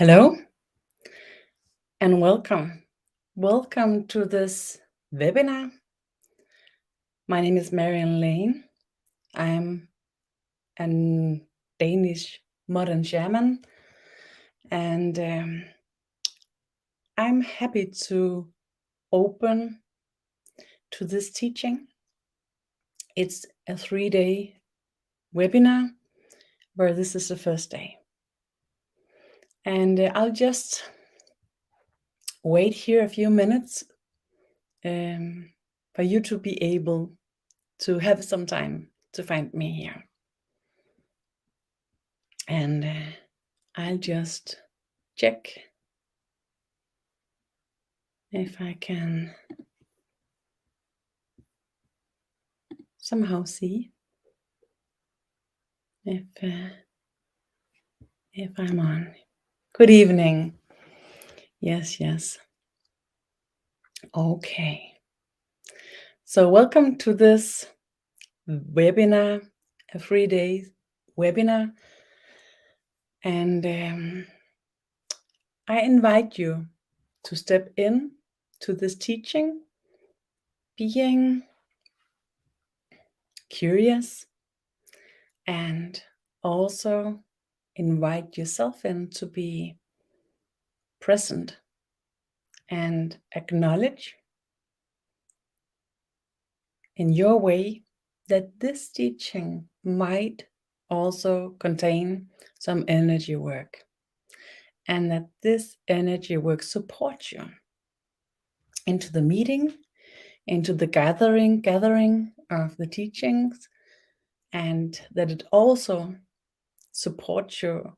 Hello and welcome. Welcome to this webinar. My name is Marianne Lane. I'm a Danish modern shaman, and I'm happy to open to this teaching. It's a 3-day webinar where this is the first day. And I'll just wait here a few minutes for you to be able to have some time to find me here. And I'll just check if I can somehow see if I'm on. Good evening. Yes. Okay. So welcome to this webinar, a 3-day webinar. And I invite you to step in to this teaching, being curious, and also invite yourself in to be present and acknowledge in your way that this teaching might also contain some energy work, and that this energy work supports you into the meeting, into the gathering of the teachings, and that it also supports you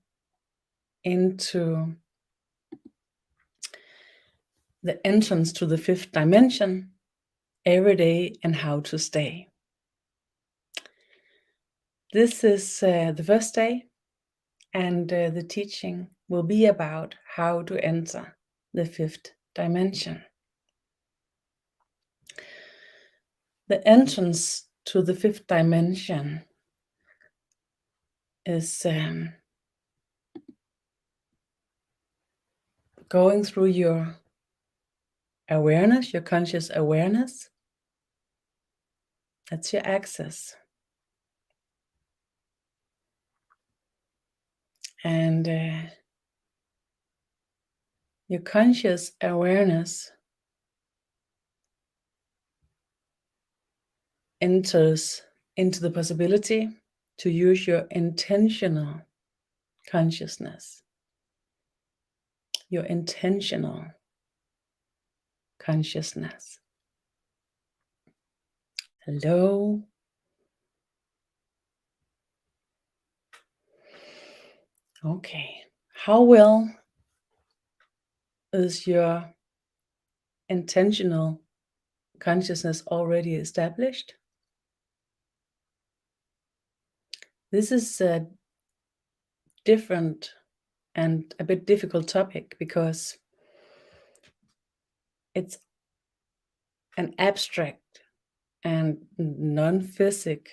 into the entrance to the 5th dimension every day and how to stay. This is the first day, and the teaching will be about how to enter the 5th dimension. The entrance to the 5th dimension is going through your awareness, your conscious awareness. That's your access. And your conscious awareness enters into the possibility to use your intentional consciousness. Your intentional consciousness. Hello. Okay. How well is your intentional consciousness already established? This is a different and a bit difficult topic because it's an abstract and non-physic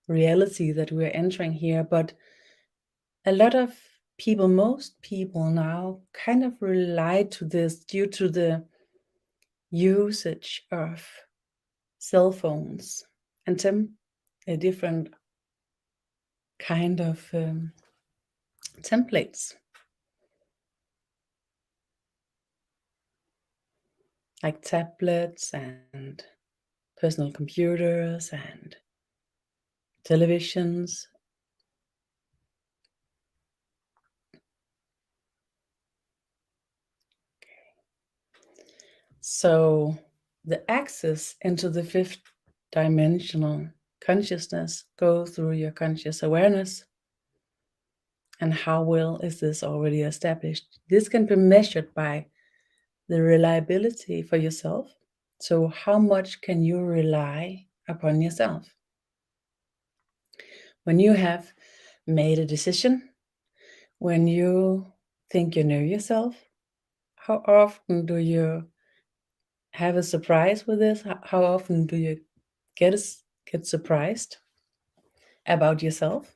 reality that we're entering here, but a lot of people, most people now kind of rely to this due to the usage of cell phones and a different kind of templates, like tablets and personal computers and televisions. So the access into the 5th dimensional consciousness goes through your conscious awareness. And how well is this already established? This can be measured by the reliability for yourself. So how much can you rely upon yourself? When you have made a decision, when you think you know yourself, how often do you have a surprise with this? How often do you get surprised about yourself?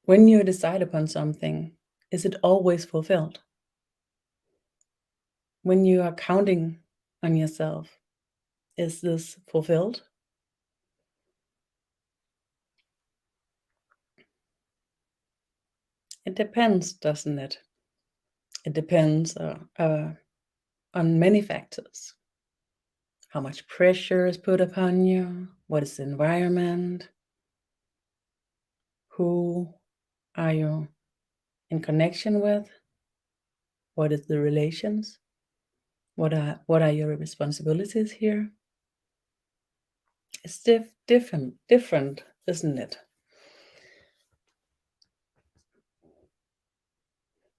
When you decide upon something, is it always fulfilled? When you are counting on yourself, is this fulfilled? It depends, doesn't it? It depends on many factors. How much pressure is put upon you? What is the environment? Who are you in connection with? What is the relations? What are your responsibilities here? It's different, isn't it?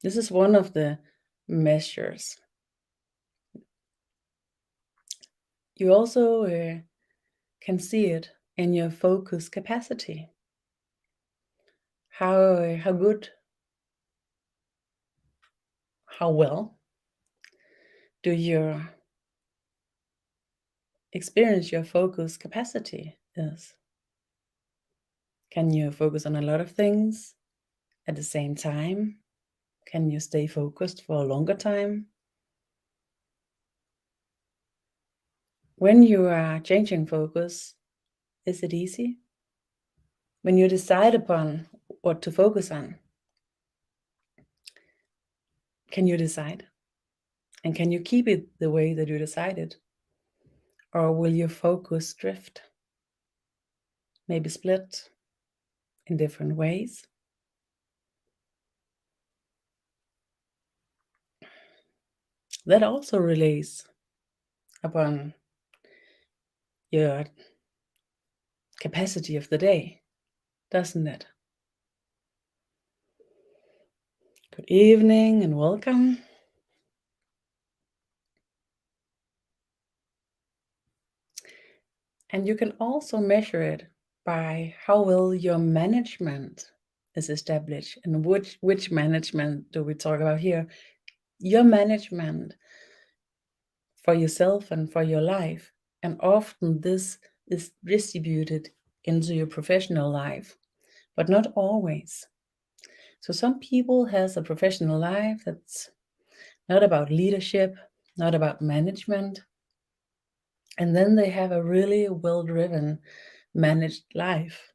This is one of the measures. You also can see it in your focus capacity. How good, how well do you experience your focus capacity is? Can you focus on a lot of things at the same time? Can you stay focused for a longer time? When you are changing focus, is it easy? When you decide upon what to focus on, can you decide? And can you keep it the way that you decided? Or will your focus drift? Maybe split in different ways? That also relates upon your capacity of the day, doesn't it? Good evening and welcome. And you can also measure it by how well your management is established. And which management do we talk about here? Your management for yourself and for your life. And often this is distributed into your professional life, but not always. So some people has a professional life that's not about leadership, not about management. And then they have a really well-driven, managed life.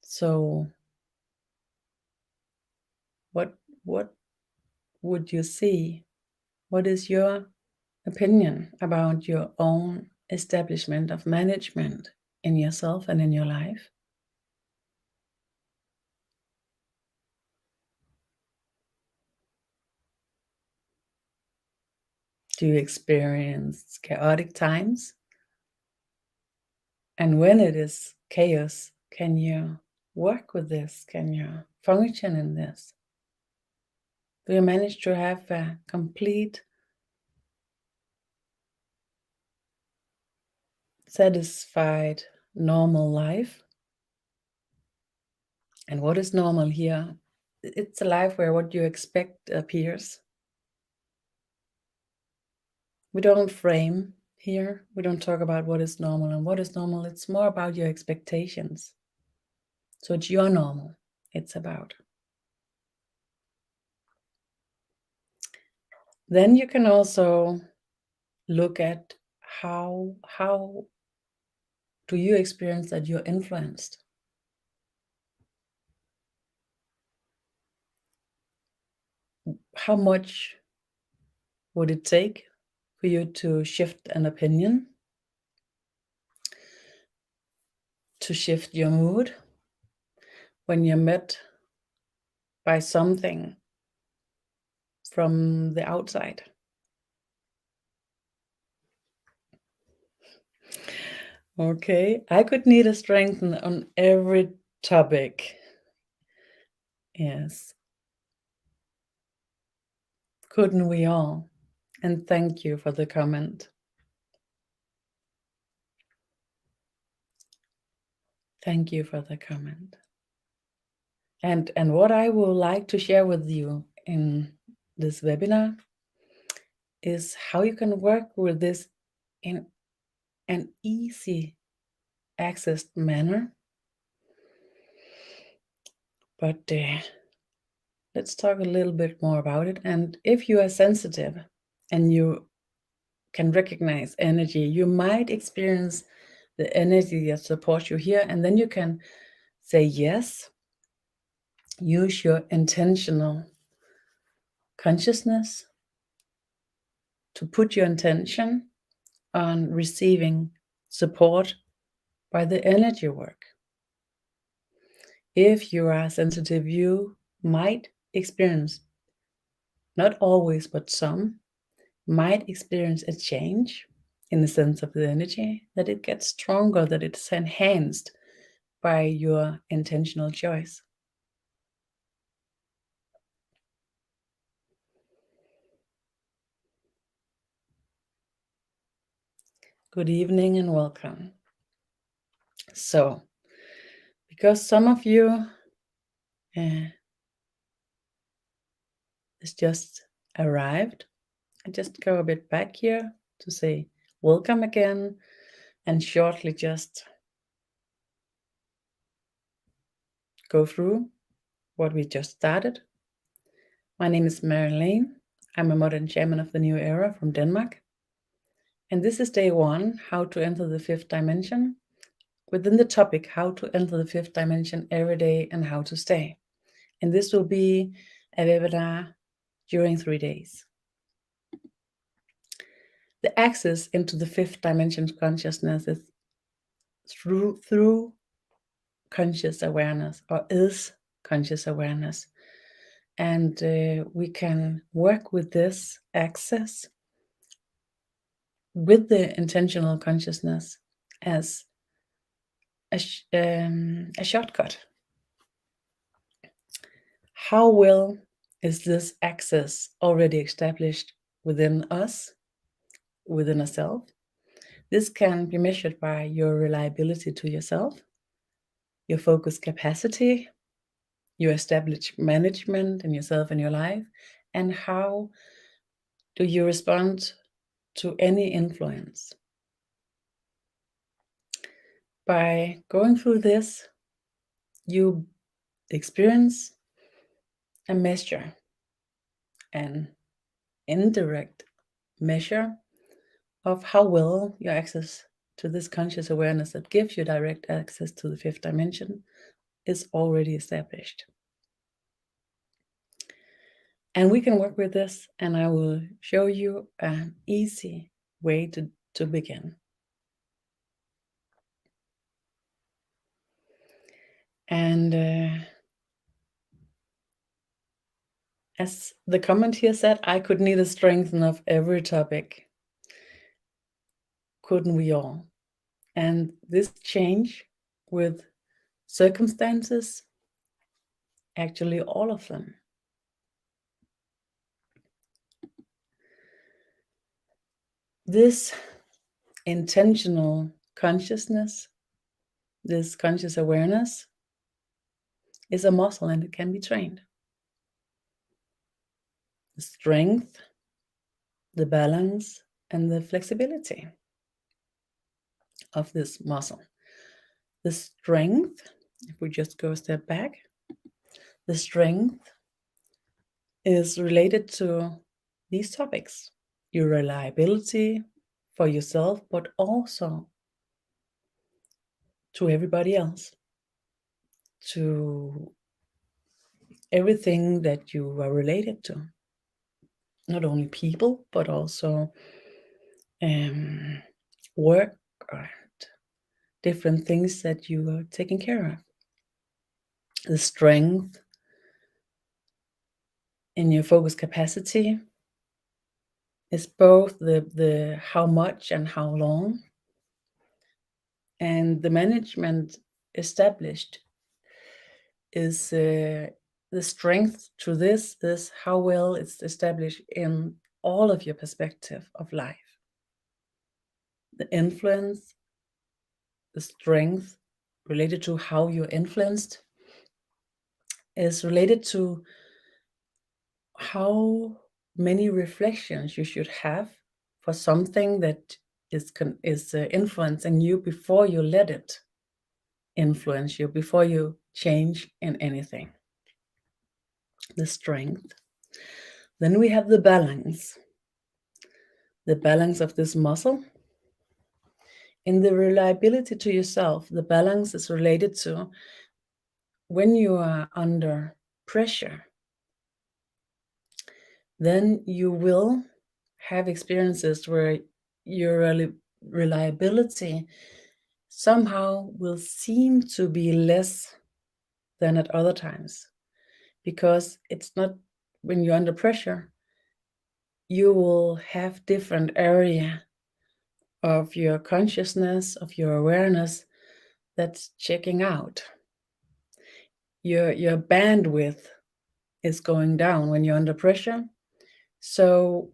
So what would you see? What is your opinion about your own establishment of management in yourself and in your life? Do you experience chaotic times? And when it is chaos, can you work with this? Can you function in this? Do you manage to have a complete, satisfied, normal life? And what is normal here? It's a life where what you expect appears. We don't frame here. We don't talk about what is normal and what is normal. It's more about your expectations. So it's your normal it's about. Then you can also look at how do you experience that you're influenced? How much would it take for you to shift an opinion, to shift your mood when you're met by something from the outside? Okay, I could need a strength on every topic. Yes, couldn't we all? And thank you for the comment. Thank you for the comment. And what I would like to share with you in this webinar is how you can work with this in an easy accessed manner But let's talk a little bit more about it. And if you are sensitive and you can recognize energy, you might experience the energy that supports you here, and then you can say yes. Use your intentional consciousness to put your intention on receiving support by the energy work. If you are sensitive, you might experience, not always, but some, might experience a change in the sense of the energy, that it gets stronger, that it's enhanced by your intentional choice. Good evening and welcome. So, because some of you has just arrived, I just go a bit back here to say welcome again, and shortly just go through what we just started. My name is Marianne Lane. I'm a modern shaman of the new era from Denmark. And this is day 1, how to enter the 5th dimension, within the topic, how to enter the 5th dimension every day and how to stay. And this will be a webinar during 3 days. The access into the 5th dimension consciousness is through conscious awareness, or is conscious awareness. And we can work with this access with the intentional consciousness as a shortcut. How well is this access already established within us, within a self? This can be measured by your reliability to yourself, your focus capacity, your established management in yourself and your life, and how do you respond to any influence. By going through this, you experience a measure, an indirect measure of how well your access to this conscious awareness that gives you direct access to the 5th dimension is already established. And we can work with this, and I will show you an easy way to begin. And as the comment here said, I could need a strength of every topic. Couldn't we all? And this change with circumstances, actually all of them. This intentional consciousness, this conscious awareness, is a muscle, and it can be trained. The strength, the balance, and the flexibility of this muscle. The strength, if we just go a step back, the strength is related to these topics: your reliability for yourself, but also to everybody else, to everything that you are related to. Not only people, but also work or different things that you are taking care of. The strength in your focus capacity is both the how much and how long, and the management established is the strength to this is how well it's established in all of your perspective of life. The influence, the strength related to how you're influenced is related to how many reflections you should have for something that is influencing you before you let it influence you, before you change in anything. the strength. Then we have the balance of this muscle. In the reliability to yourself, the balance is related to when you are under pressure, then you will have experiences where your reliability somehow will seem to be less than at other times, because it's not, when you're under pressure, you will have different area of your consciousness, of your awareness, that's checking out. Your bandwidth is going down when you're under pressure. So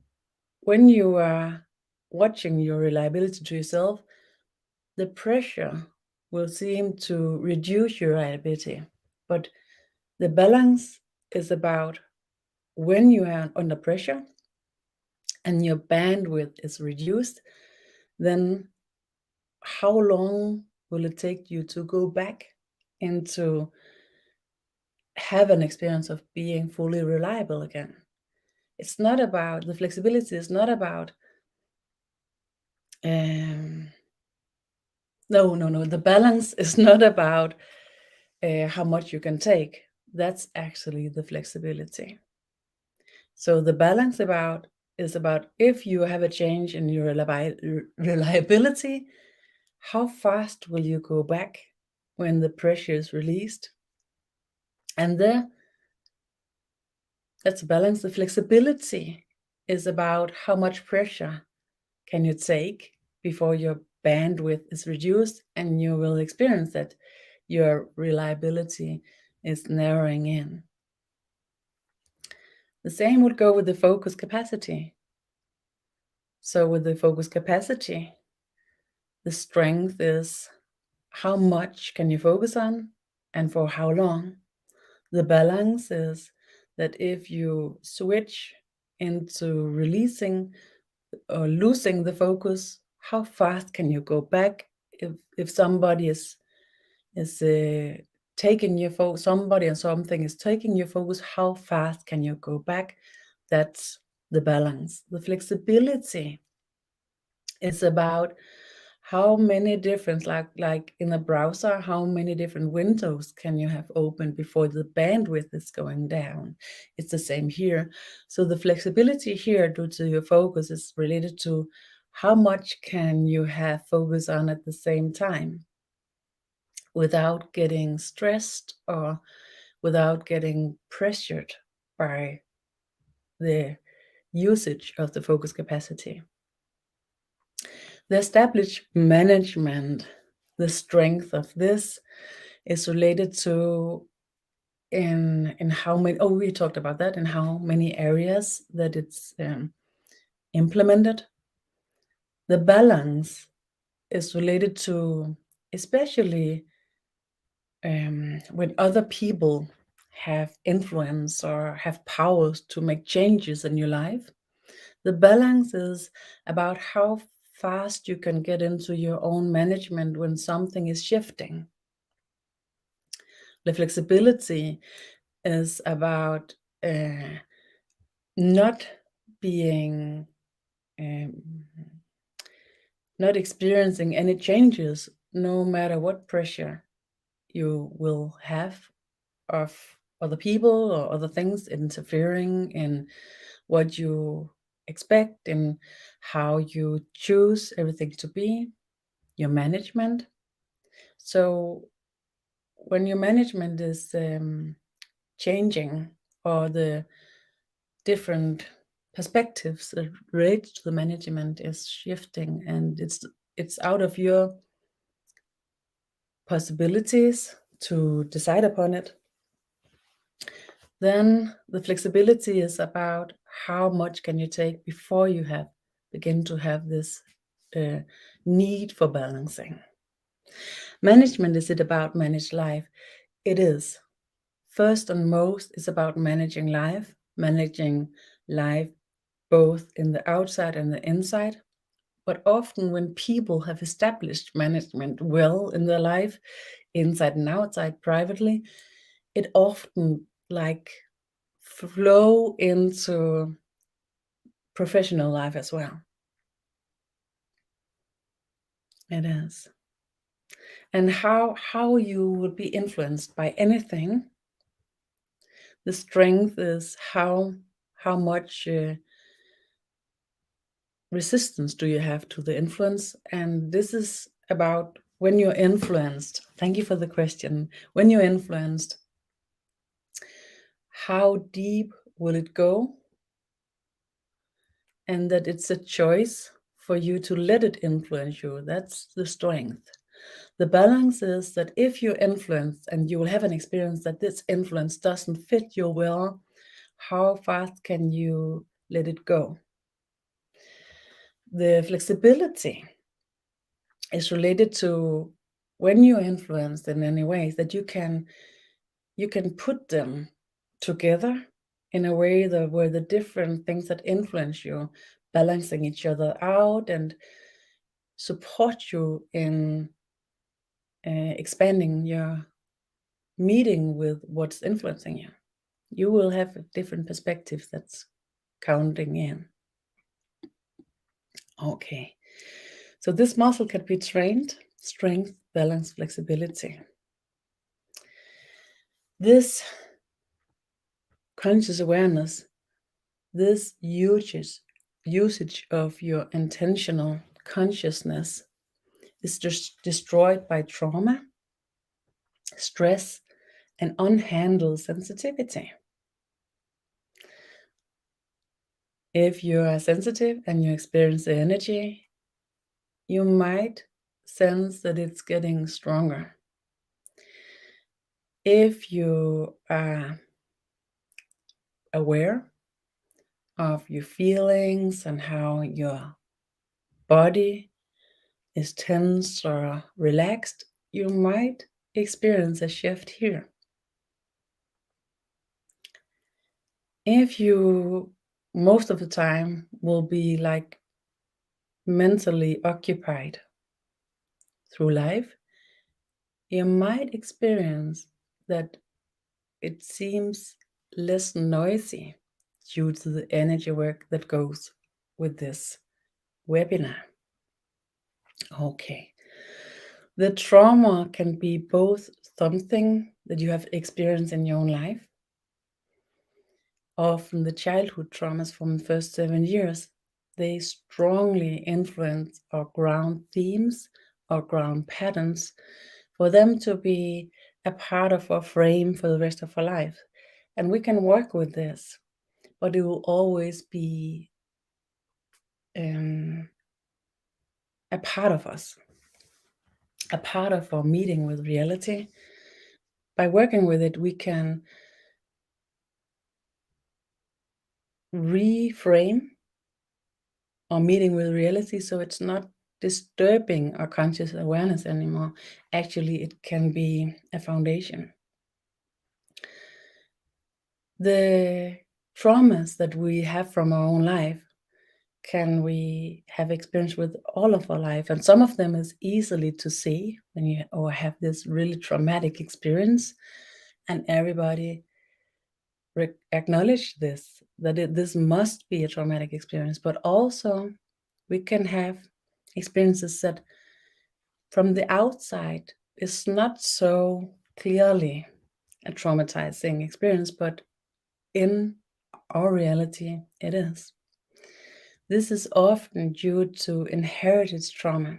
when you are watching your reliability to yourself, the pressure will seem to reduce your reliability. But the balance is about when you are under pressure and your bandwidth is reduced, then how long will it take you to go back into have an experience of being fully reliable again? It's not about, the flexibility is not about, no, the balance is not about how much you can take. That's actually the flexibility. So the balance is about if you have a change in your reliability, how fast will you go back when the pressure is released? And that's a balance. The flexibility is about how much pressure can you take before your bandwidth is reduced, and you will experience that your reliability is narrowing in. The same would go with the focus capacity. So with the focus capacity, the strength is how much can you focus on and for how long. The balance is that if you switch into releasing or losing the focus, how fast can you go back? If somebody is taking your focus, somebody and something is taking your focus, how fast can you go back? That's the balance. The flexibility is about how many different, like in a browser, how many different windows can you have open before the bandwidth is going down? It's the same here. So the flexibility here due to your focus is related to how much can you have focus on at the same time without getting stressed or without getting pressured by the usage of the focus capacity. The established management, the strength of this is related to in how many, we talked about that, in how many areas that it's implemented. The balance is related to especially when other people have influence or have powers to make changes in your life. The balance is about how fast you can get into your own management when something is shifting. The flexibility is about not being, not experiencing any changes, no matter what pressure you will have of other people or other things interfering in what you expect and how you choose everything to be, your management. So when your management is changing, or the different perspectives related to the management is shifting, and it's out of your possibilities to decide upon it, then the flexibility is about how much can you take before you begin to have this need for balancing. Management, is it about manage life? It is. First and most, it's about managing life both in the outside and the inside. But often when people have established management well in their life, inside and outside, privately, it often flow into professional life as well. It is. And how you will be influenced by anything. The strength is how much resistance do you have to the influence. And this is about when you're influenced. Thank you for the question. When you're influenced, how deep will it go? And that it's a choice for you to let it influence you. That's the strength. The balance is that if you're influenced and you will have an experience that this influence doesn't fit your will, how fast can you let it go? The flexibility is related to when you're influenced in any ways that you can put them together in a way that where the different things that influence you balancing each other out and support you in expanding your meeting with what's influencing you. You will have a different perspective that's counting in. Okay, so this muscle can be trained: strength, balance, flexibility. This conscious awareness, this usage of your intentional consciousness is just destroyed by trauma, stress, and unhandled sensitivity. If you are sensitive and you experience the energy, you might sense that it's getting stronger. If you are aware of your feelings and how your body is tense or relaxed, you might experience a shift here. If you most of the time will be like mentally occupied through life, you might experience that it seems less noisy due to the energy work that goes with this webinar. Okay. The trauma can be both something that you have experienced in your own life. Often the childhood traumas from the first 7 years, they strongly influence our ground themes, our ground patterns, for them to be a part of our frame for the rest of our life. And we can work with this, but it will always be a part of us, a part of our meeting with reality. By working with it, we can reframe our meeting with reality so it's not disturbing our conscious awareness anymore. Actually, it can be a foundation. The traumas that we have from our own life can we have experience with all of our life, and some of them is easily to see when you or have this really traumatic experience, and everybody acknowledge this, that this must be a traumatic experience. But also we can have experiences that from the outside is not so clearly a traumatizing experience, but in our reality it is. This is often due to inherited trauma,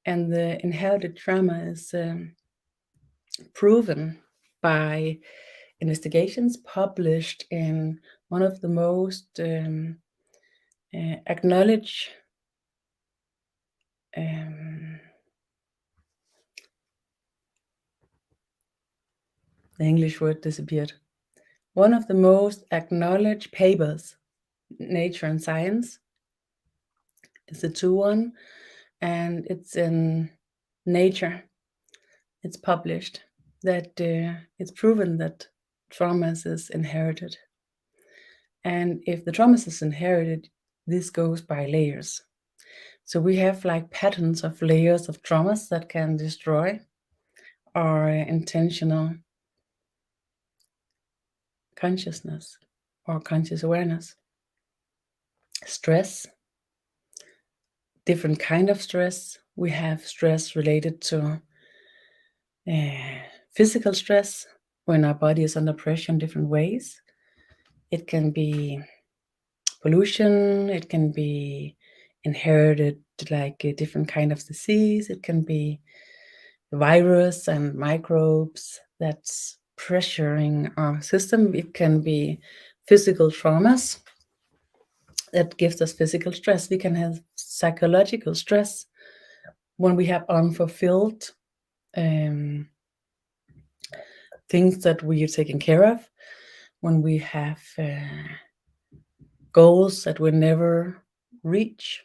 and the inherited trauma is proven by investigations published in one of the most acknowledged the English word disappeared. One of the most acknowledged papers, Nature and Science, is a 2-1, and it's in Nature. It's published that it's proven that traumas is inherited. And if the traumas is inherited, this goes by layers. So we have like patterns of layers of traumas that can destroy our intentional consciousness or conscious awareness. Stress, different kind of stress. We have stress related to physical stress, when our body is under pressure in different ways. It can be pollution, it can be inherited, like a different kind of disease, it can be virus and microbes that's pressuring our system. It can be physical traumas that gives us physical stress. We can have psychological stress when we have unfulfilled things that we are taking care of, when we have goals that we never reach,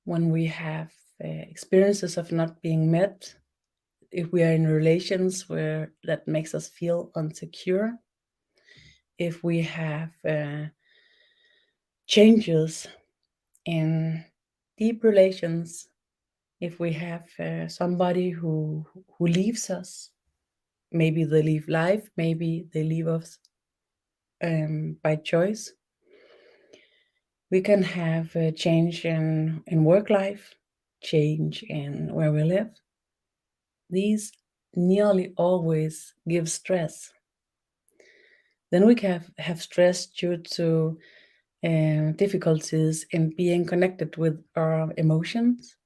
when we have experiences of not being met, if we are in relations where that makes us feel insecure, if we have changes in deep relations, if we have somebody who leaves us, maybe they leave life, maybe they leave us by choice. We can have a change in work life, change in where we live. These nearly always give stress. Then we can have stress due to difficulties in being connected with our emotions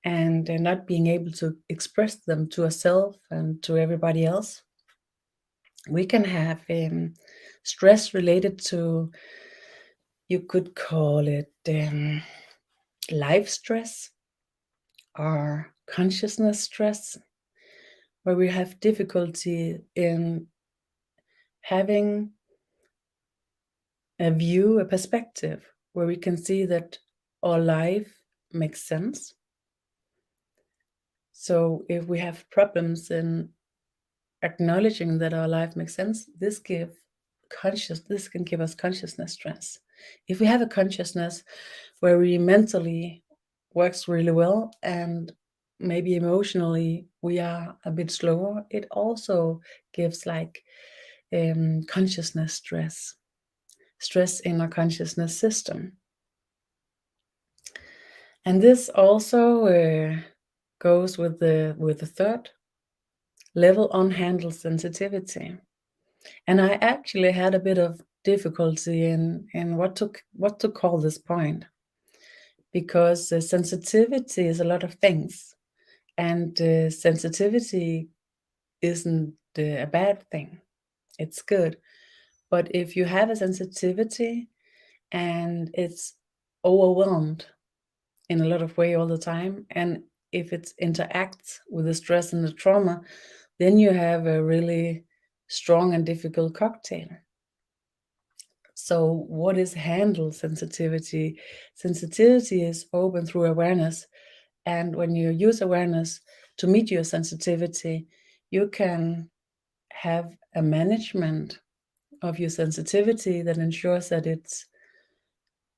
and not being able to express them to ourselves and to everybody else. We can have stress related to, you could call it life stress or consciousness stress, where we have difficulty in having a view, a perspective, where we can see that our life makes sense. So if we have problems in acknowledging that our life makes sense, this can give us consciousness stress. If we have a consciousness where we mentally works really well and maybe emotionally we are a bit slower, it also gives like consciousness stress in our consciousness system. And this also goes with the third level, unhandled sensitivity. And I actually had a bit of difficulty in what to call this point, because sensitivity is a lot of things, and sensitivity isn't a bad thing. It's good. But if you have a sensitivity and it's overwhelmed in a lot of way all the time, and if it interacts with the stress and the trauma, then you have a really strong and difficult cocktail. So what is handled sensitivity? Sensitivity is open through awareness. And when you use awareness to meet your sensitivity, you can have a management of your sensitivity that ensures that it's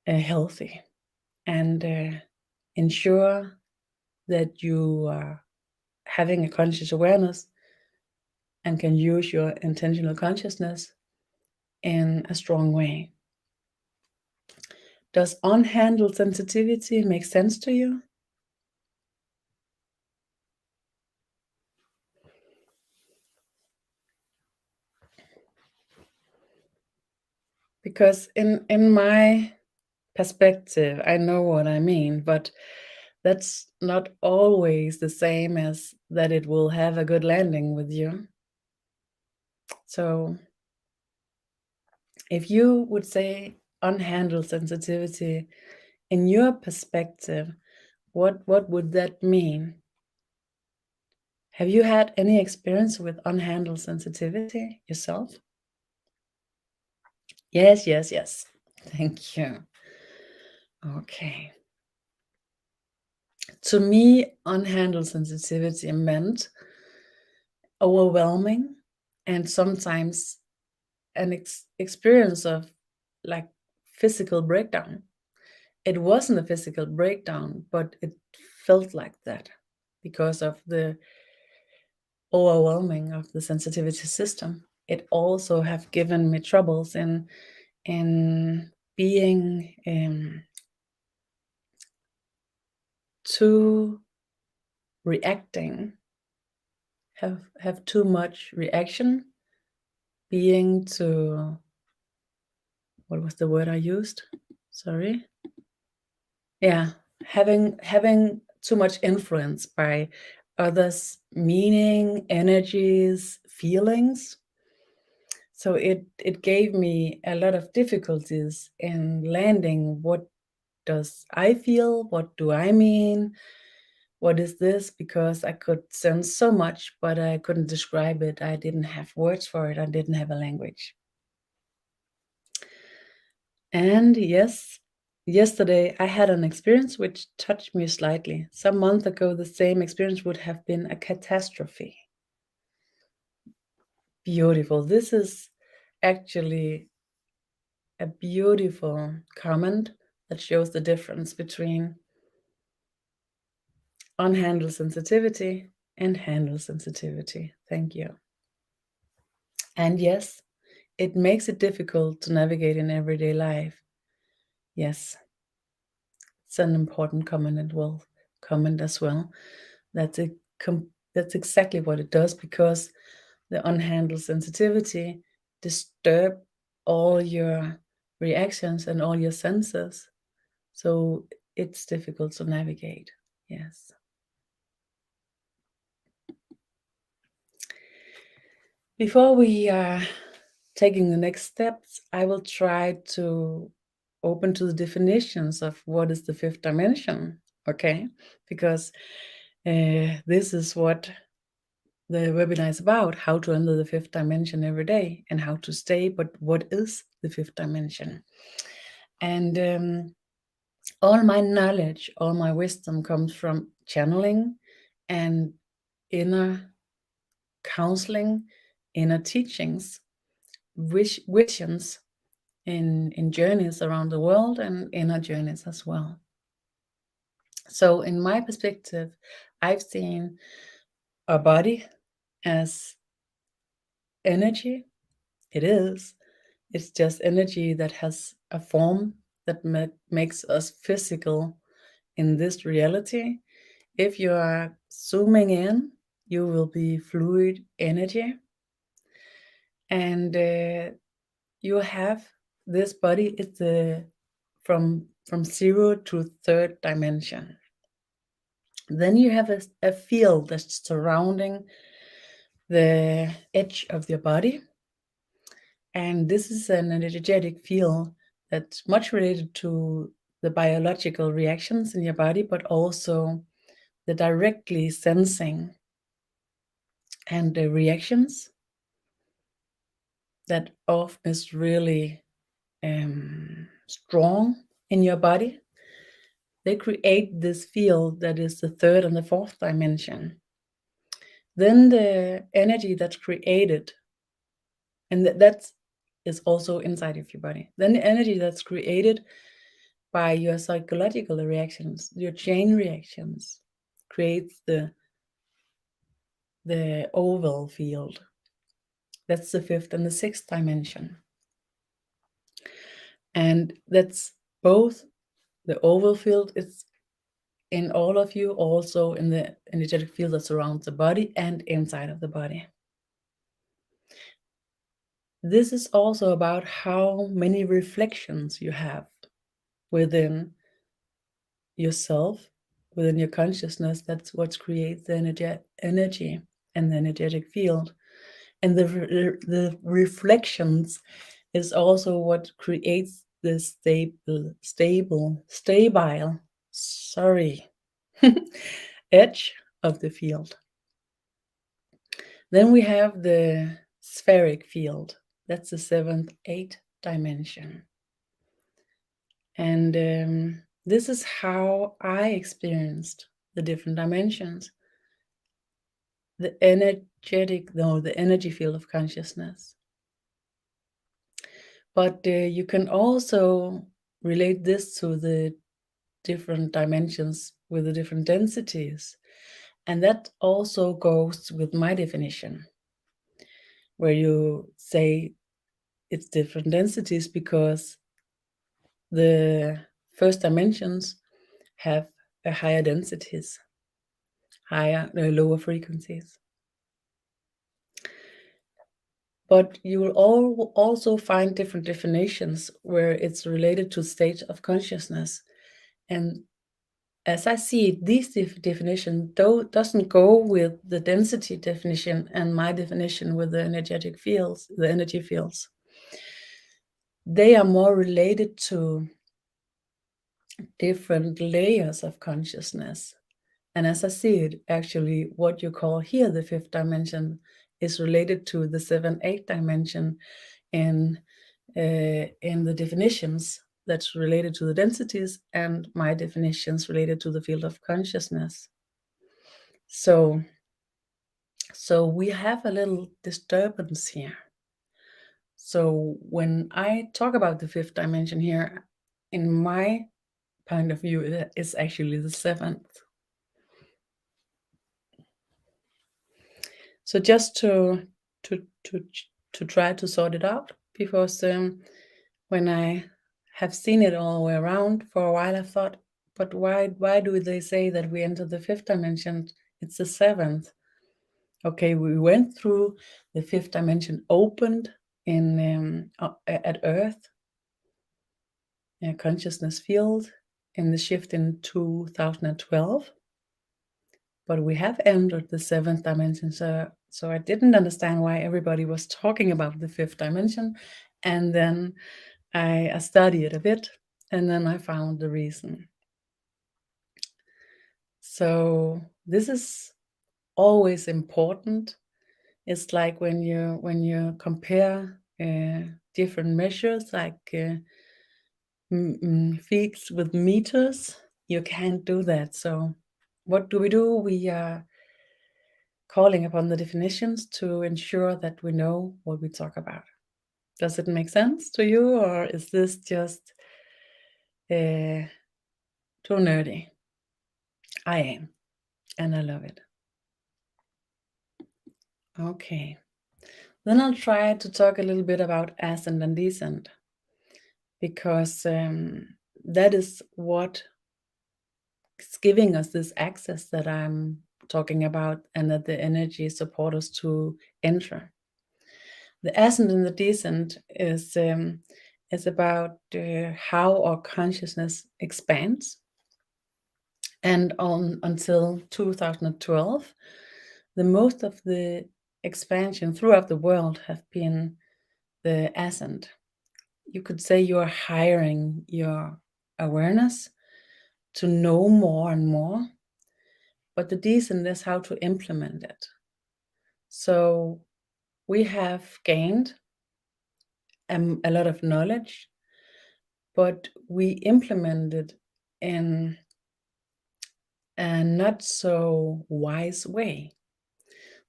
healthy, and ensure that you are having a conscious awareness and can use your intentional consciousness in a strong way. Does unhandled sensitivity make sense to you? Because in my perspective, I know what I mean, but that's not always the same as that it will have a good landing with you. So if you would say unhandled sensitivity, in your perspective, what would that mean? Have you had any experience with unhandled sensitivity yourself? Yes, yes, yes. Thank you. Okay. To me, unhandled sensitivity meant overwhelming and sometimes an experience of like physical breakdown. It wasn't a physical breakdown, but it felt like that because of the overwhelming of the sensitivity system. it also have given me troubles in being too reacting, have too much reaction, being too, what was the word I used? Sorry. Yeah, having too much influence by others' meaning, energies, feelings. So it gave me a lot of difficulties in landing. What does I feel? What do I mean? What is this? Because I could sense so much, but I couldn't describe it. I didn't have words for it. I didn't have a language. And yes, yesterday I had an experience which touched me slightly. Some month ago, the same experience would have been a catastrophe. Beautiful. This is actually a beautiful comment that shows the difference between unhandled sensitivity and handle sensitivity. Thank you. And yes, it makes it difficult to navigate in everyday life. Yes, it's an important comment and will comment as well. That's that's exactly what it does, because the unhandled sensitivity disturb all your reactions and all your senses. So it's difficult to navigate. Yes. Before we are taking the next steps, I will try to open to the definitions of what is the fifth dimension. Okay, because this is what the webinar is about: how to enter the fifth dimension every day and how to stay. But what is the fifth dimension? And all my knowledge, all my wisdom comes from channeling and inner counseling, inner teachings, visions in journeys around the world and inner journeys as well. So in my perspective, I've seen a body as energy. It is. It's just energy that has a form that makes us physical in this reality. If you are zooming in, you will be fluid energy. And you have this body. It's from 0 to third dimension. Then you have a field that's surrounding the edge of your body. And this is an energetic field that's much related to the biological reactions in your body, but also the directly sensing and the reactions that often is really strong in your body. They create this field that is the third and the fourth dimension. Then the energy that's created, and that is also inside of your body. Then the energy that's created by your psychological reactions, your chain reactions, creates the oval field. That's the fifth and the sixth dimension. And that's both the oval field is in all of you, also in the energetic field that surrounds the body and inside of the body. This is also about how many reflections you have within yourself, within your consciousness. That's what creates the energy and the energetic field. And the reflections is also what creates the stable edge of the field. Then we have the spheric field. That's the seventh, eighth dimension. And this is how I experienced the different dimensions. The energy field of consciousness. But you can also relate this to the different dimensions with the different densities. And that also goes with my definition. where you say it's different densities because the first dimensions have a higher densities, lower frequencies. But you will also find different definitions where it's related to state of consciousness. And as I see it, this definition doesn't go with the density definition and my definition with the energetic fields, the energy fields. They are more related to different layers of consciousness. And as I see it, actually, what you call here the fifth dimension is related to the 7-8 dimension in the definitions that's related to the densities, and my definitions related to the field of consciousness. So we have a little disturbance here. So when I talk about the fifth dimension here, in my point of view, it's actually the seventh. So just to try to sort it out, because when I have seen it all the way around for a while, I thought, but why do they say that we enter the fifth dimension? It's the seventh. Okay, we went through the fifth dimension, opened in at Earth, a consciousness field, in the shift in 2012. But we have entered the seventh dimension, so I didn't understand why everybody was talking about the fifth dimension, and then I studied a bit, and then I found the reason. So this is always important. It's like when you compare different measures, like feet with meters, you can't do that. So what do? We are calling upon the definitions to ensure that we know what we talk about. Does it make sense to you, or is this just too nerdy? I am, and I love it. Okay, then I'll try to talk a little bit about ascent and descent, because that is what is giving us this access that I'm talking about, and that the energy support us to enter. The ascent and the descent is about how our consciousness expands. And until 2012, the most of the expansion throughout the world have been the ascent. You could say you are hiring your awareness to know more and more, but the descent is how to implement it. So we have gained a lot of knowledge, but we implement it in a not so wise way.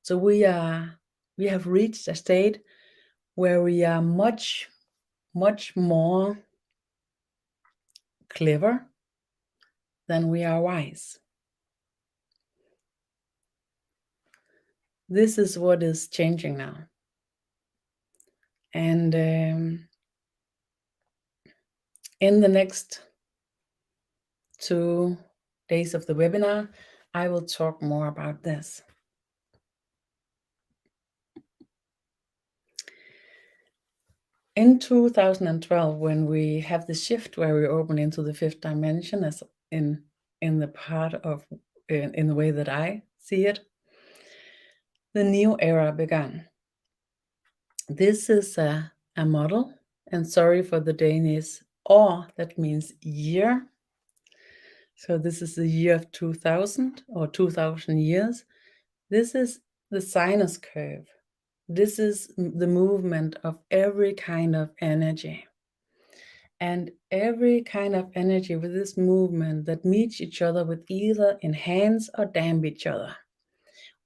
So we have reached a state where we are much more clever than we are wise. This is what is changing now. And in the next 2 days of the webinar, I will talk more about this. In 2012, when we have the shift where we open into the fifth dimension, as in the part of in the way that I see it, the new era began. This is a model, and sorry for the Danish år, that means year. So this is the year of 2000 or 2000 years. This is the sinus curve. This is the movement of every kind of energy. And every kind of energy with this movement that meets each other with either enhance or damp each other.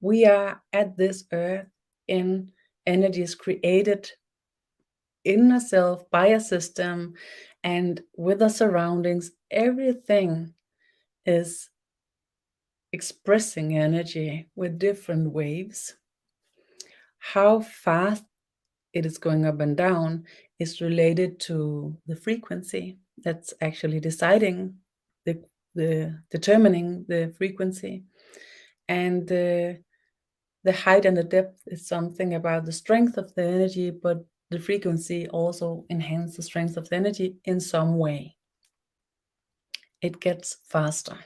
We are at this earth in energies created in a self, by a system, and with the surroundings. Everything is expressing energy with different waves. How fast it is going up and down is related to the frequency that's actually determining the frequency. And the height and the depth is something about the strength of the energy, but the frequency also enhances the strength of the energy in some way. It gets faster.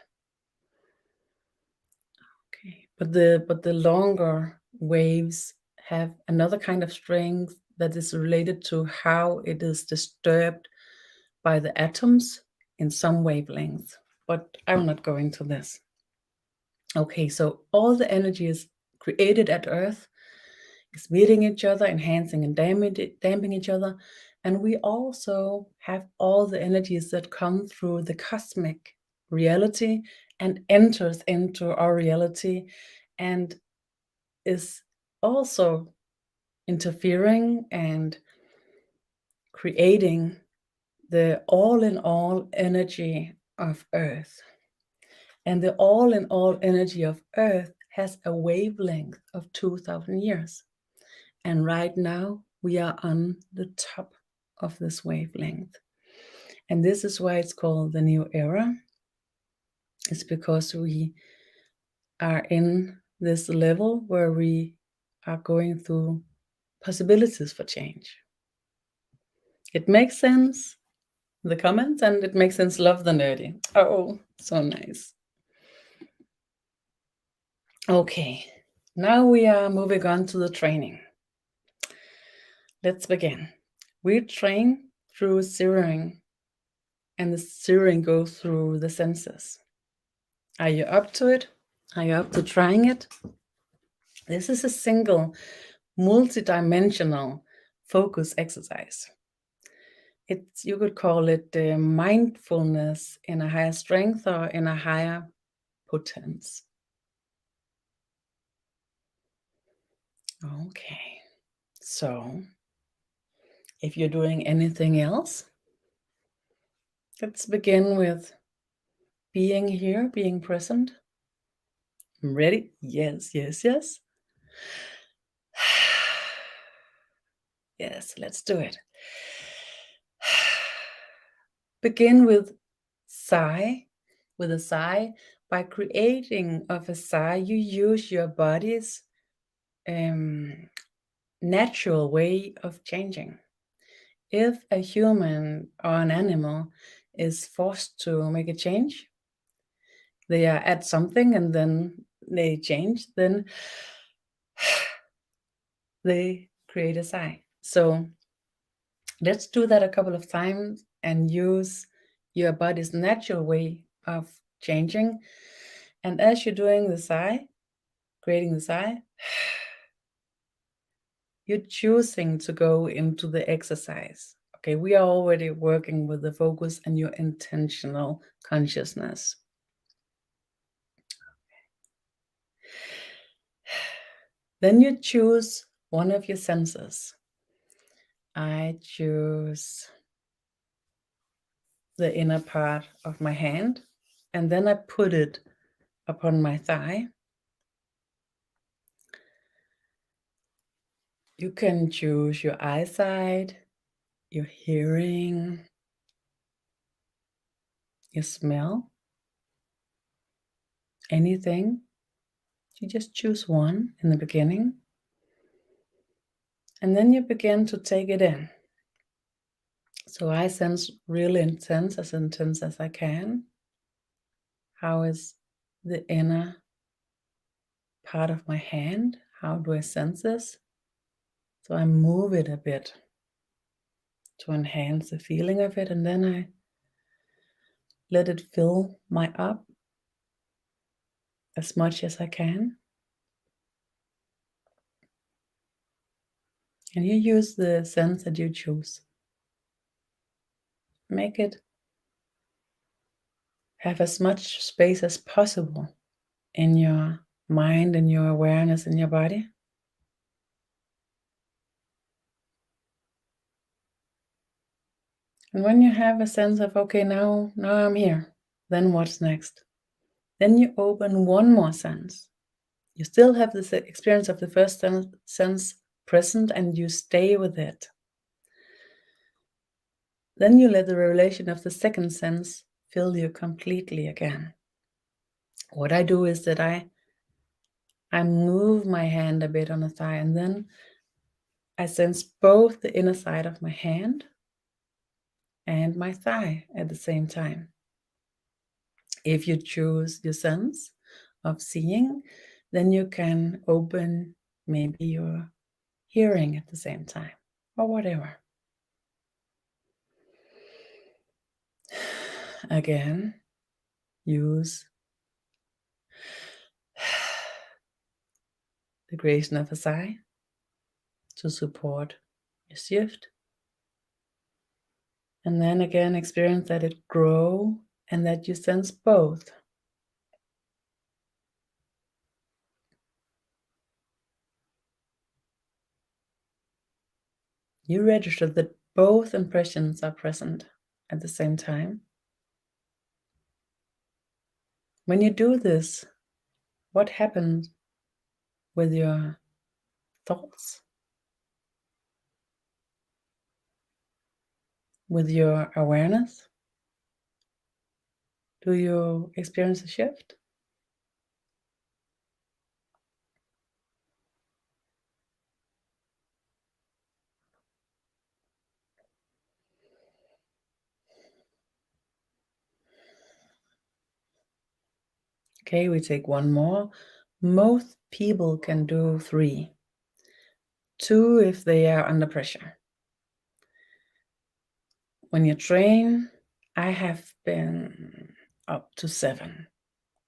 Okay, but the longer waves have another kind of strength that is related to how it is disturbed by the atoms in some wavelength. But I will not go into this. Okay, so all the energy is created at Earth, is meeting each other, enhancing and damping each other. And we also have all the energies that come through the cosmic reality and enters into our reality and is also interfering and creating the all-in-all energy of Earth. And the all-in-all energy of Earth has a wavelength of 2,000 years. And right now we are on the top of this wavelength. And this is why it's called the new era. It's because we are in this level where we are going through possibilities for change. It makes sense, the comments, and it makes sense. Love the nerdy. Oh, so nice. Okay, now we are moving on to the training. Let's begin. We train through zeroing, and the zeroing goes through the senses. Are you up to it? Are you up to trying it? This is a single, multi-dimensional focus exercise. You could call it mindfulness in a higher strength or in a higher potence. Okay, so if you're doing anything else, let's begin with being here, being present. Ready? Yes, yes, yes. Yes, let's do it. Begin with a sigh. By creating of a sigh, you use your body's natural way of changing. If a human or an animal is forced to make a change, they are at something and then they change, then they create a sigh. So let's do that a couple of times and use your body's natural way of changing. And as you're doing the sigh, creating the sigh, you're choosing to go into the exercise. Okay, we are already working with the focus and your intentional consciousness. Then you choose one of your senses. I choose the inner part of my hand, and then I put it upon my thigh. You can choose your eyesight, your hearing, your smell, anything. You just choose one in the beginning. And then you begin to take it in. So I sense really intense as I can. How is the inner part of my hand? How do I sense this? So I move it a bit to enhance the feeling of it, and then I let it fill my up as much as I can. And you use the sense that you choose. Make it have as much space as possible in your mind and your awareness in your body. And when you have a sense of, okay, now I'm here, then what's next? Then you open one more sense. You still have this experience of the first sense present and you stay with it. Then you let the revelation of the second sense fill you completely again. What I do is that I move my hand a bit on the thigh, and then I sense both the inner side of my hand and my thigh at the same time. If you choose your sense of seeing, then you can open maybe your hearing at the same time, or whatever. Again, use the creation of a sigh to support your shift. And then again, experience that it grow and that you sense both. You register that both impressions are present at the same time. When you do this, what happens with your thoughts? With your awareness? Do you experience a shift? Okay, we take one more. Most people can do 3. 2 if they are under pressure. When you train, I have been up to 7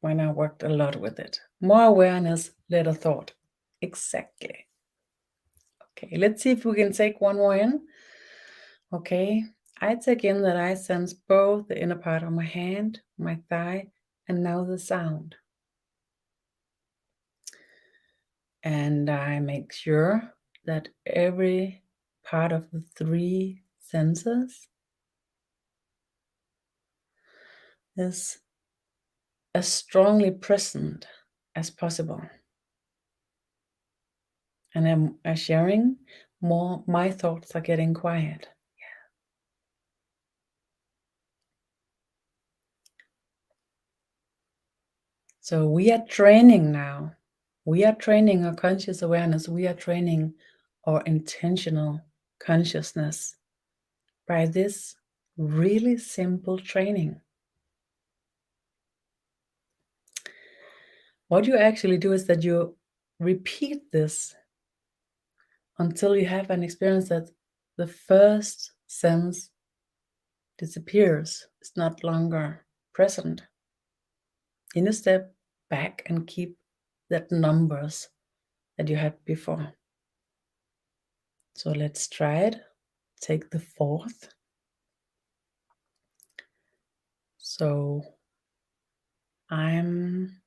when I worked a lot with it. More awareness, little thought. Exactly. Okay, let's see if we can take one more in. Okay, I take in that I sense both the inner part of my hand, my thigh, and now the sound. And I make sure that every part of the 3 senses is as strongly present as possible. And I'm sharing more, my thoughts are getting quiet. So we are training now. We are training our conscious awareness. We are training our intentional consciousness by this really simple training. What you actually do is that you repeat this until you have an experience that the first sense disappears, it's not longer present. In a step back and keep that numbers that you had before. So let's try it. Take the 4th. So I'm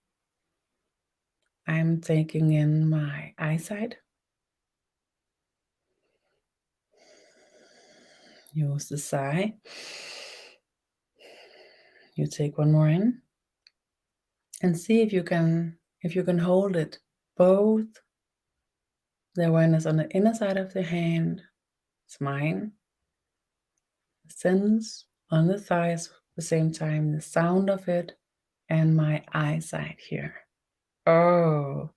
taking in my eyesight. Use the sigh. You take one more in and see if you can hold it, both the awareness on the inner side of the hand, it's mine, the sense on the thighs at the same time, the sound of it, and my eyesight here. Oh,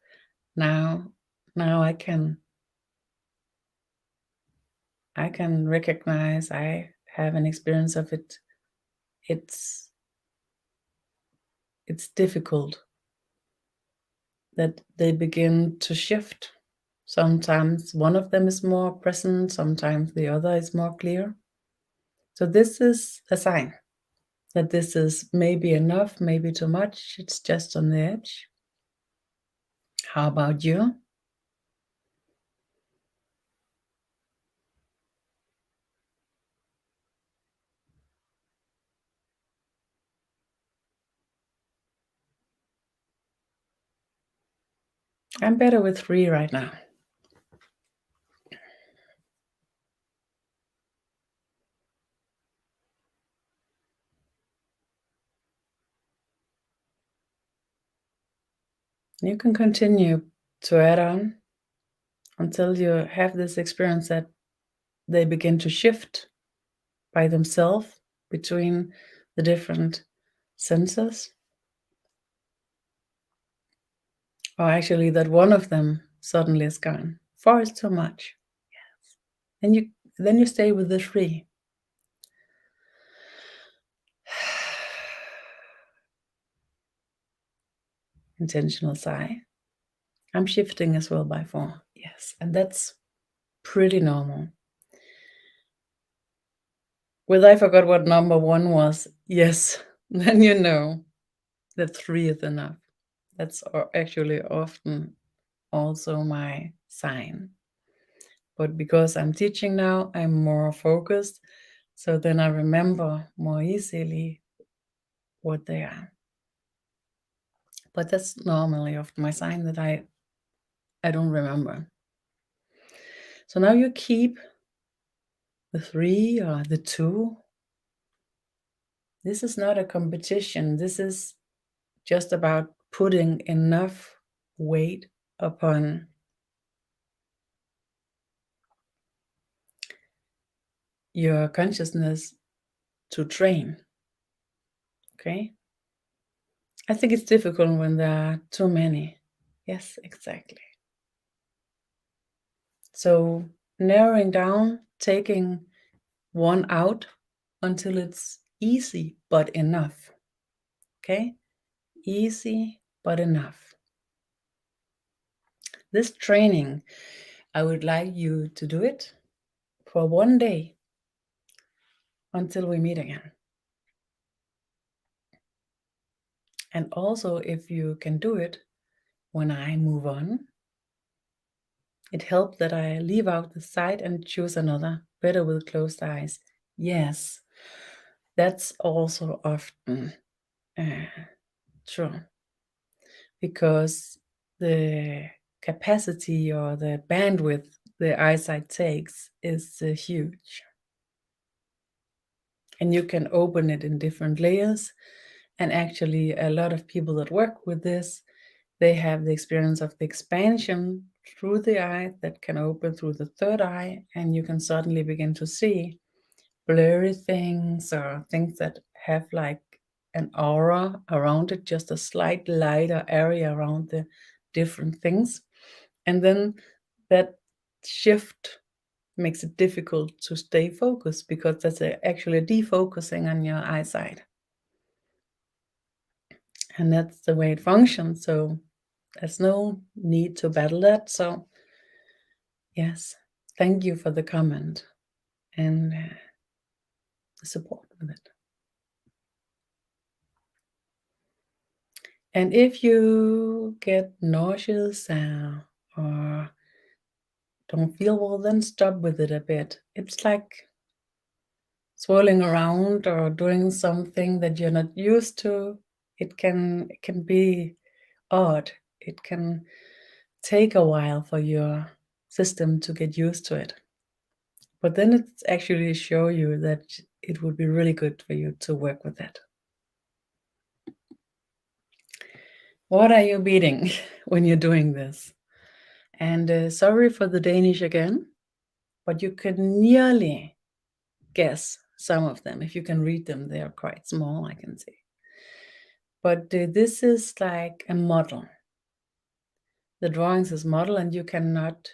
now I can recognize, I have an experience of it. It's difficult that they begin to shift. Sometimes one of them is more present, sometimes the other is more clear. So this is a sign that this is maybe enough, maybe too much. It's just on the edge. How about you? I'm better with 3 right now. You can continue to add on until you have this experience that they begin to shift by themselves between the different senses. Or actually that one of them suddenly is gone. 4 is too much. Yes. Then you stay with the 3. Intentional sigh. I'm shifting as well by 4. Yes, and that's pretty normal. Well, I forgot what number 1 was. Yes, then you know that 3 is enough. That's actually often also my sign. But because I'm teaching now, I'm more focused. So then I remember more easily what they are. But that's normally often my sign that I don't remember. So now you keep the 3 or the 2. This is not a competition. This is just about putting enough weight upon your consciousness to train. Okay? I think it's difficult when there are too many. Yes, exactly. So narrowing down, taking one out until it's easy but enough. Okay? Easy but enough. This training, I would like you to do it for one day until we meet again. And also, if you can do it when I move on, it helped that I leave out the side and choose another, better with closed eyes. Yes, that's also often true, because the capacity or the bandwidth the eyesight takes is huge. And you can open it in different layers. And actually, a lot of people that work with this, they have the experience of the expansion through the eye that can open through the third eye, and you can suddenly begin to see blurry things or things that have like an aura around it, just a slight lighter area around the different things. And then that shift makes it difficult to stay focused, because that's actually a defocusing on your eyesight. And that's the way it functions. So there's no need to battle that. So yes, thank you for the comment and the support with it. And if you get nauseous or don't feel well, then stop with it a bit. It's like swirling around or doing something that you're not used to. It can be odd. It can take a while for your system to get used to it. But then it's actually show you that it would be really good for you to work with that. What are you beating when you're doing this? And sorry for the Danish again, but you could nearly guess some of them. If you can read them, they are quite small, I can see. But this is like a model. The drawings is model, and you cannot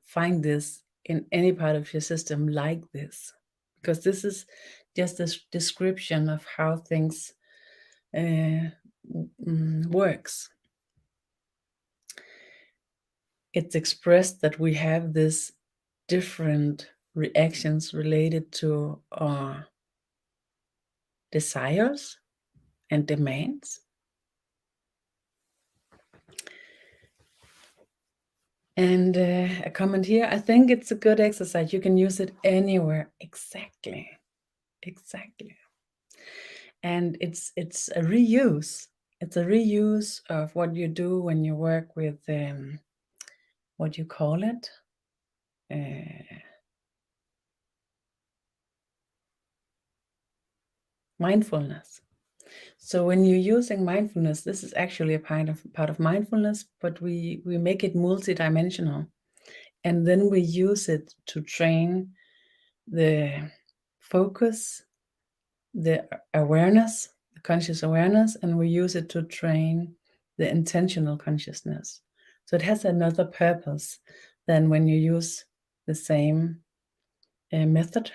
find this in any part of your system like this, because this is just a description of how things works. It's expressed that we have this different reactions related to our desires and demands. And a comment here, I think it's a good exercise. You can use it anywhere. Exactly. And it's a reuse. It's a reuse of what you do when you work with what you call it, mindfulness. So when you're using mindfulness, this is actually a part of mindfulness, but we make it multidimensional. And then we use it to train the focus, the awareness, the conscious awareness, and we use it to train the intentional consciousness. So it has another purpose than when you use the same method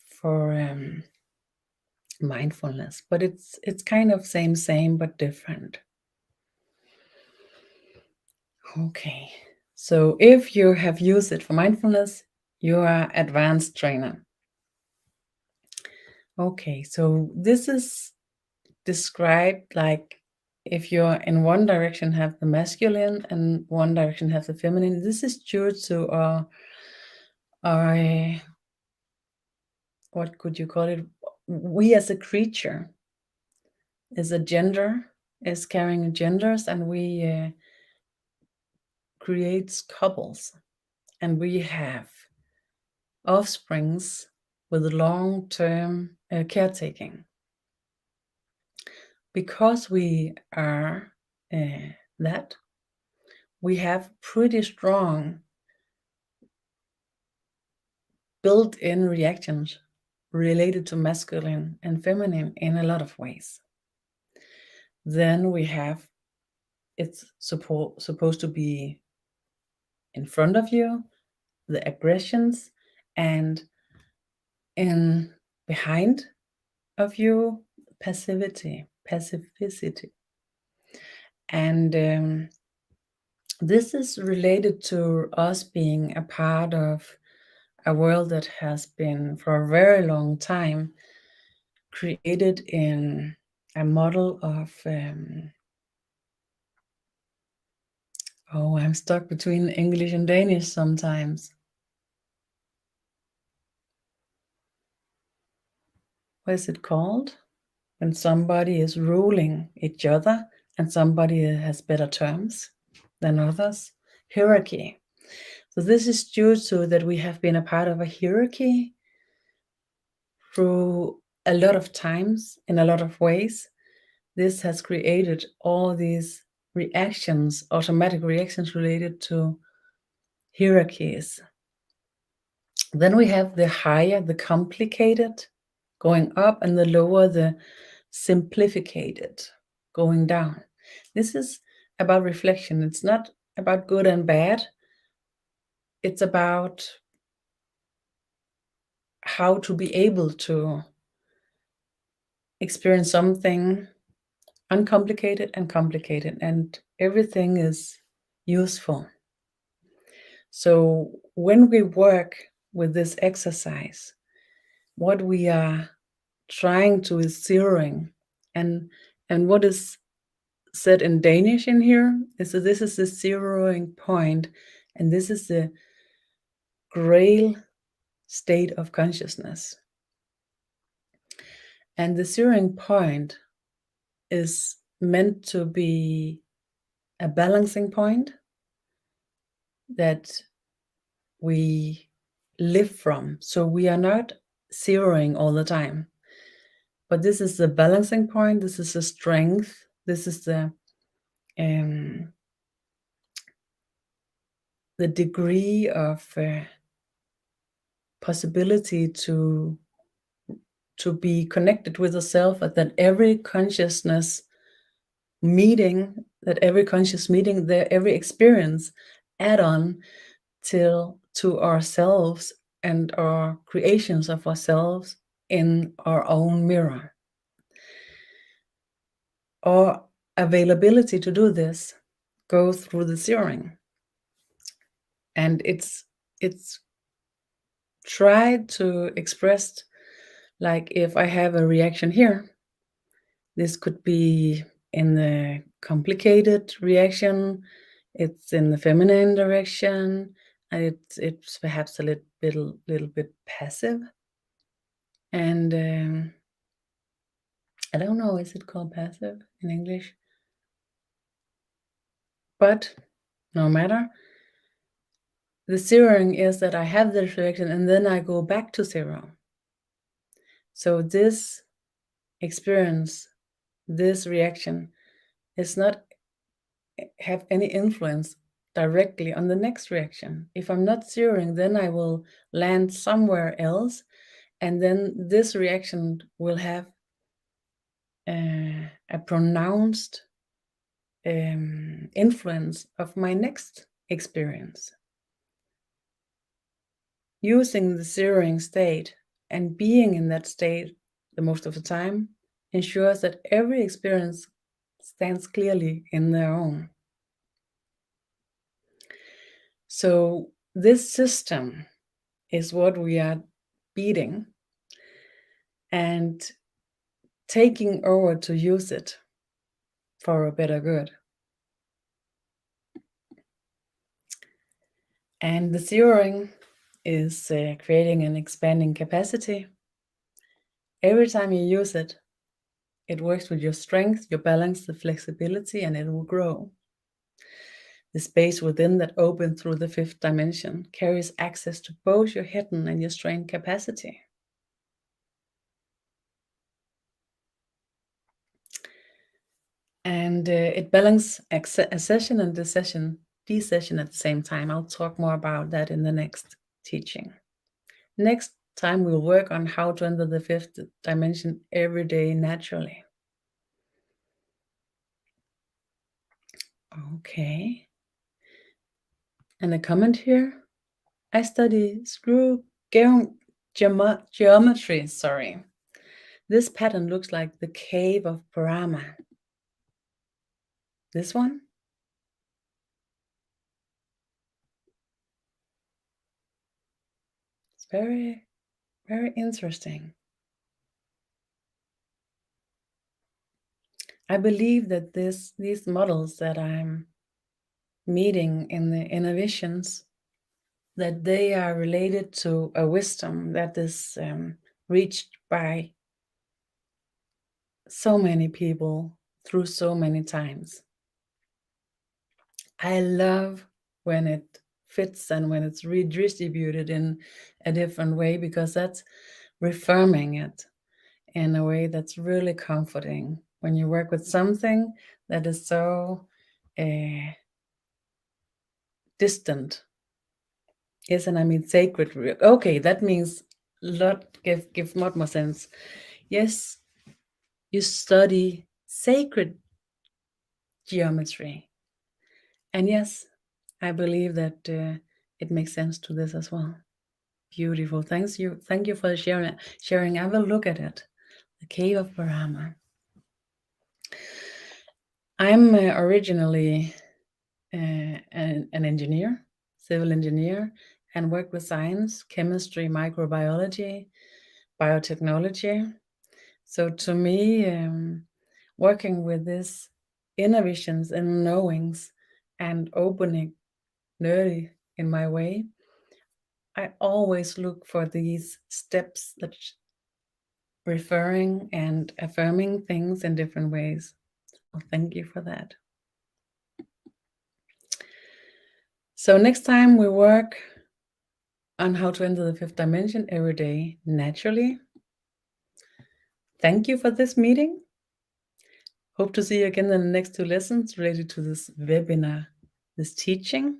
for mindfulness, but it's kind of same but different. Okay, so if you have used it for mindfulness, you are advanced trainer. Okay, so this is described like if you're in one direction have the masculine and one direction have the feminine. This is due to our what could you call it? We as a creature is a gender, is carrying genders, and we creates couples, and we have offsprings with long-term caretaking. Because we are that, we have pretty strong built-in reactions related to masculine and feminine in a lot of ways. Then we have, it's supposed to be in front of you, the aggressions, and in behind of you, passivity. And this is related to us being a part of a world that has been for a very long time created in a model of I'm stuck between English and Danish sometimes. What is it called? When somebody is ruling each other and somebody has better terms than others. Hierarchy. So this is due to that we have been a part of a hierarchy through a lot of times, in a lot of ways. This has created all these reactions, automatic reactions related to hierarchies. Then we have the higher, the complicated, going up, and the lower, the simplified, going down. This is about reflection. It's not about good and bad. It's about how to be able to experience something uncomplicated and complicated, and everything is useful. So when we work with this exercise, what we are trying to is zeroing, and what is said in Danish in here is that this is the zeroing point, and this is the grail state of consciousness. And the zeroing point is meant to be a balancing point that we live from. So we are not zeroing all the time, but this is the balancing point. This is the strength. This is the degree of possibility to be connected with the self, that every consciousness meeting, every experience add on to ourselves and our creations of ourselves in our own mirror. Our availability to do this goes through the zeroing, and it's tried to express like if I have a reaction here, this could be in the complicated reaction, it's in the feminine direction, and it's perhaps a little bit passive. And I don't know, is it called passive in English? But no matter, the zeroing is that I have this reaction and then I go back to zero. So this experience, this reaction is not have any influence directly on the next reaction. If I'm not zeroing, then I will land somewhere else, and then this reaction will have a pronounced influence of my next experience. Using the zeroing state and being in that state the most of the time ensures that every experience stands clearly in their own. So this system is what we are beating and taking over to use it for a better good. And the zeroing is creating an expanding capacity. Every time you use it, it works with your strength, your balance, the flexibility, and it will grow. The space within that open through the fifth dimension carries access to both your hidden and your strength capacity. And it balances accession and decession at the same time. I'll talk more about that in the next teaching. Next time we'll work on how to enter the fifth dimension every day naturally. Okay. And a comment here. I study screw geometry, sorry. This pattern looks like the cave of Brahma. This one? It's very, very interesting. I believe that these models that I'm meeting in the inner visions, that they are related to a wisdom that is reached by so many people through so many times. I love when it fits and when it's redistributed in a different way, because that's reaffirming it in a way that's really comforting when you work with something that is so distant. Yes, and I mean sacred. Okay, that means lot give much more sense. Yes, you study sacred geometry, and yes, I believe that it makes sense to this as well. Beautiful. Thank you for sharing. I will look at it. The Cave of Brahma. I'm originally an engineer, civil engineer, and work with science, chemistry, microbiology, biotechnology. So to me, working with this inner visions and knowings and opening nerdy in my way, I always look for these steps that referring and affirming things in different ways. So thank you for that. So next time we work on how to enter the fifth dimension every day naturally. Thank you for this meeting. Hope to see you again in the next 2 lessons related to this webinar, this teaching.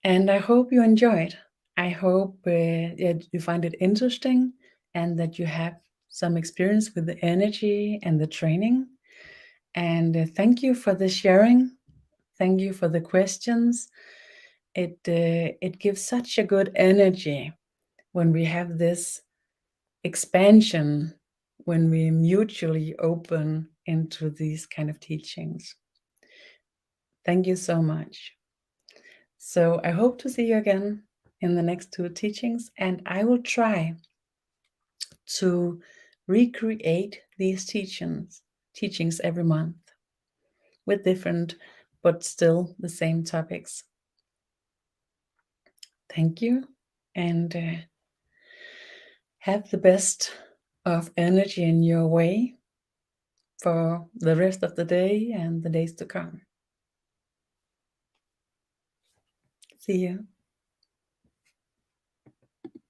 And I hope you enjoyed. I hope that you find it interesting and that you have some experience with the energy and the training. And thank you for the sharing. Thank you for the questions. It gives such a good energy when we have this expansion, when we mutually open into these kind of teachings. Thank you so much. So I hope to see you again in the next 2 teachings, and I will try to recreate these teachings every month with different but still the same topics. Thank you, and have the best of energy in your way for the rest of the day and the days to come. See you.